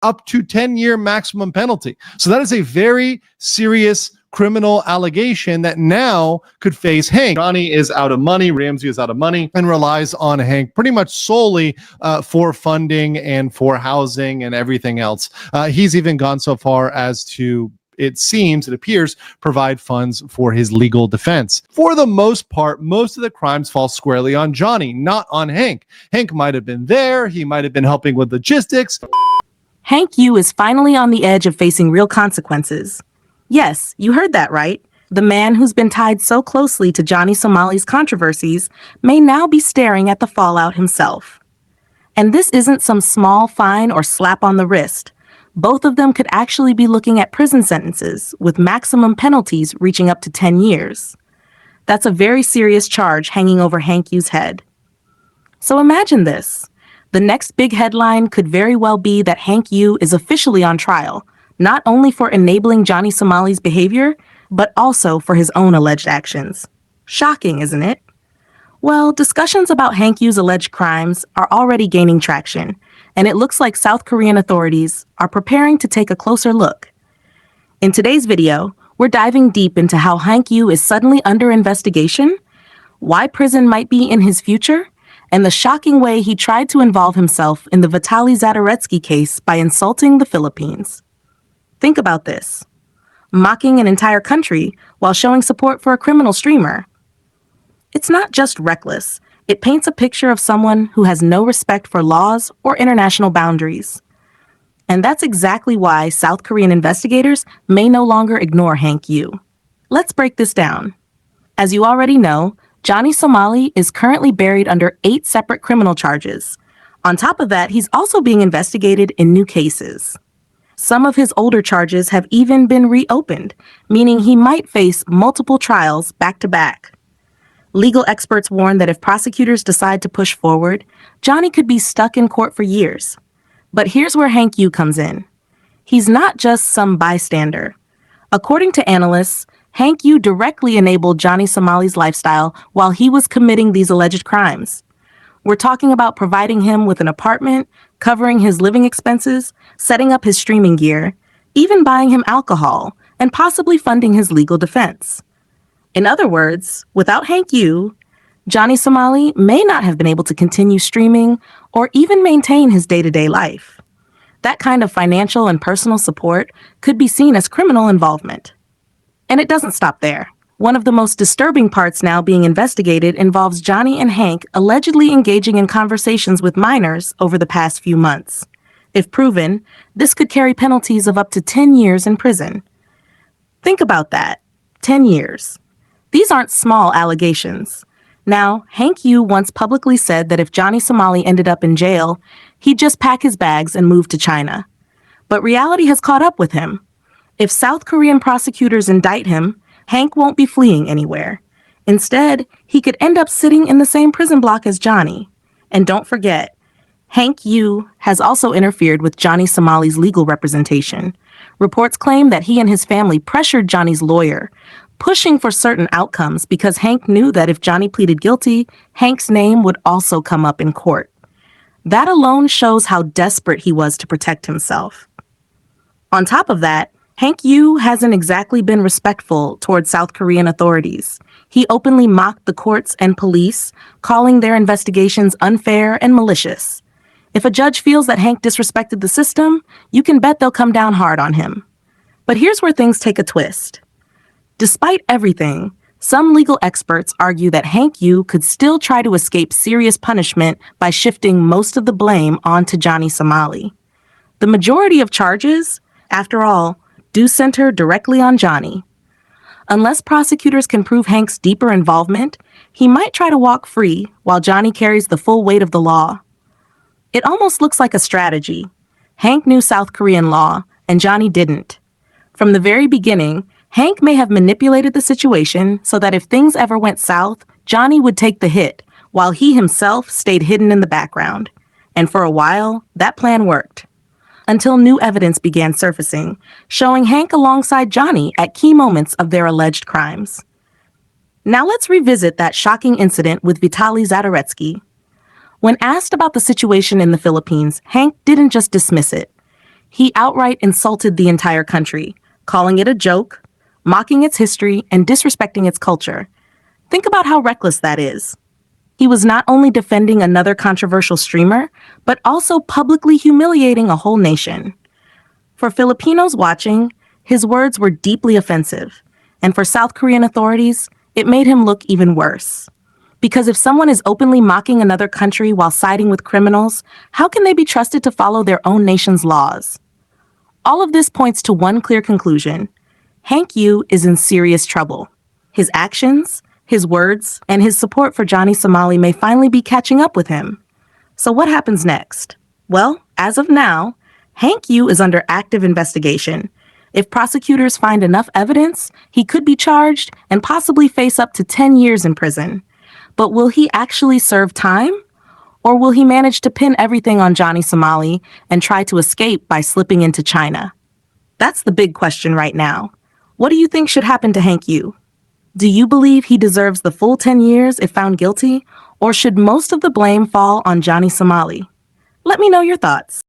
up to 10-year maximum penalty. So that is a very serious criminal allegation that now could face Hank. Johnny is out of money, Ramsey is out of money, and relies on Hank pretty much solely for funding and for housing and everything else. He's even gone so far as to, it appears, provide funds for his legal defense. For the most part, most of the crimes fall squarely on Johnny, not on Hank. Hank might have been there, he might have been helping with logistics. Hank Yu is finally on the edge of facing real consequences. Yes, you heard that right. The man who's been tied so closely to Johnny Somali's controversies may now be staring at the fallout himself. And this isn't some small fine or slap on the wrist. Both of them could actually be looking at prison sentences with maximum penalties reaching up to 10 years. That's a very serious charge hanging over Hank Yu's head. So imagine this. The next big headline could very well be that Hank Yu is officially on trial, not only for enabling Johnny Somali's behavior, but also for his own alleged actions. Shocking, isn't it? Well, discussions about Hank Yu's alleged crimes are already gaining traction, and it looks like South Korean authorities are preparing to take a closer look. In today's video, we're diving deep into how Hank Yu is suddenly under investigation, why prison might be in his future, and the shocking way he tried to involve himself in the Vitaly Zadaretsky case by insulting the Philippines. Think about this. Mocking an entire country while showing support for a criminal streamer. It's not just reckless. It paints a picture of someone who has no respect for laws or international boundaries. And that's exactly why South Korean investigators may no longer ignore Hank Yu. Let's break this down. As you already know, Johnny Somali is currently buried under 8 separate criminal charges. On top of that, he's also being investigated in new cases. Some of his older charges have even been reopened, meaning he might face multiple trials back to back. Legal experts warn that if prosecutors decide to push forward, Johnny could be stuck in court for years. But here's where Hank Yu comes in. He's not just some bystander. According to analysts, Hank Yu directly enabled Johnny Somali's lifestyle while he was committing these alleged crimes. We're talking about providing him with an apartment, covering his living expenses, setting up his streaming gear, even buying him alcohol, and possibly funding his legal defense. In other words, without Hank Yu, Johnny Somali may not have been able to continue streaming or even maintain his day-to-day life. That kind of financial and personal support could be seen as criminal involvement. And it doesn't stop there. One of the most disturbing parts now being investigated involves Johnny and Hank allegedly engaging in conversations with minors over the past few months. If proven, this could carry penalties of up to 10 years in prison. Think about that. 10 years. These aren't small allegations. Now, Hank Yu once publicly said that if Johnny Somali ended up in jail, he'd just pack his bags and move to China. But reality has caught up with him. If South Korean prosecutors indict him, Hank won't be fleeing anywhere. Instead, he could end up sitting in the same prison block as Johnny. And don't forget, Hank Yu has also interfered with Johnny Somali's legal representation. Reports claim that he and his family pressured Johnny's lawyer, pushing for certain outcomes because Hank knew that if Johnny pleaded guilty, Hank's name would also come up in court. That alone shows how desperate he was to protect himself. On top of that, Hank Yu hasn't exactly been respectful towards South Korean authorities. He openly mocked the courts and police, calling their investigations unfair and malicious. If a judge feels that Hank disrespected the system, you can bet they'll come down hard on him. But here's where things take a twist. Despite everything, some legal experts argue that Hank Yu could still try to escape serious punishment by shifting most of the blame onto Johnny Somali. The majority of charges, after all, do center directly on Johnny. Unless prosecutors can prove Hank's deeper involvement, he might try to walk free while Johnny carries the full weight of the law. It almost looks like a strategy. Hank knew South Korean law, and Johnny didn't. From the very beginning, Hank may have manipulated the situation so that if things ever went south, Johnny would take the hit, while he himself stayed hidden in the background. And for a while, that plan worked. Until new evidence began surfacing, showing Hank alongside Johnny at key moments of their alleged crimes. Now let's revisit that shocking incident with Vitaly Zadaretsky. When asked about the situation in the Philippines, Hank didn't just dismiss it. He outright insulted the entire country, calling it a joke, mocking its history, and disrespecting its culture. Think about how reckless that is. He was not only defending another controversial streamer, but also publicly humiliating a whole nation. For Filipinos watching, his words were deeply offensive, and for South Korean authorities, it made him look even worse. Because if someone is openly mocking another country while siding with criminals, how can they be trusted to follow their own nation's laws? All of this points to one clear conclusion. Hank Yu is in serious trouble. His actions, his words, and his support for Johnny Somali may finally be catching up with him. So what happens next? Well, as of now, Hank Yu is under active investigation. If prosecutors find enough evidence, he could be charged and possibly face up to 10 years in prison. But will he actually serve time? Or will he manage to pin everything on Johnny Somali and try to escape by slipping into China? That's the big question right now. What do you think should happen to Hank Yu? Do you believe he deserves the full 10 years if found guilty? Or should most of the blame fall on Johnny Somali? Let me know your thoughts.